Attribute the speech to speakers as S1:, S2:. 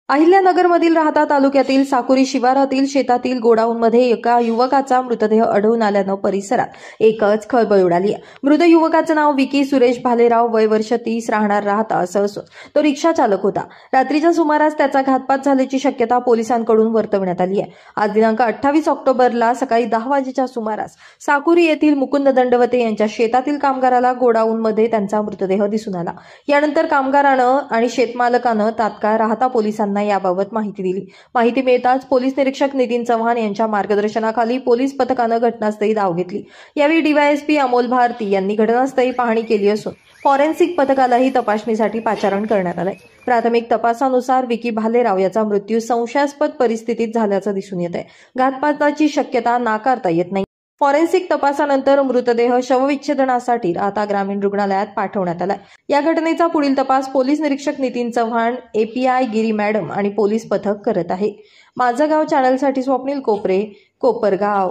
S1: अहिल्यानगरमधील राहता तालुक्यातील साकुरी शिवारातील शेतातील गोडाऊनमध्ये एका युवकाचा मृतदेह आढळून आल्यानं परिसरात एकच खळबळ उडाली आहे। मृत युवकाचं नाव विकी सुरेश भालेराव, वय वर्ष 30, राहणार राहता असं असून तो रिक्षा चालक होता। रात्रीच्या सुमारास त्याचा घातपात झाल्याची शक्यता पोलिसांकडून वर्तवण्यात आली आहे। आज दिनांक 28 ऑक्टोबरला सकाळी 10 वाजेच्या सुमारास साकुरी येथील मुकुंद दंडवते यांच्या शेतातील कामगाराला गोडाऊनमध्ये त्यांचा मृतदेह दिसून आला। यानंतर कामगारानं आणि शेतमालकानं तात्काळ राहता पोलिसांना याबाबत माहिती दिली। माहिती मिळताच पोलीस निरीक्षक नितीन चव्हाण यांच्या मार्गदर्शनाखाली पोलीस पथकानं घटनास्थळी धाव घेतली। यावेळी डीवायएसपी अमोल भारती यांनी घटनास्थळी पाहणी केली असून फॉरेन्सिक पथकालाही तपासणीसाठी पाचारण करण्यात आले। प्राथमिक तपासानुसार विकी भालेराव याचा मृत्यू संशयास्पद परिस्थितीत झाल्याचं दिसून येत आहे। घातपाताची शक्यता नाकारता येत नाही। फॉरेन्सिक तपासानंतर मृतदेह शवविच्छेदनासाठी राहता ग्रामीण रुग्णालयात पाठवण्यात आला। या घटनेचा पुढील तपास पोलीस निरीक्षक नितीन चव्हाण, एपीआय गिरी मॅडम आणि पोलीस पथक करत आहे। माझं गाव चॅनलसाठी स्वप्नील कोपरे, कोपरगाव।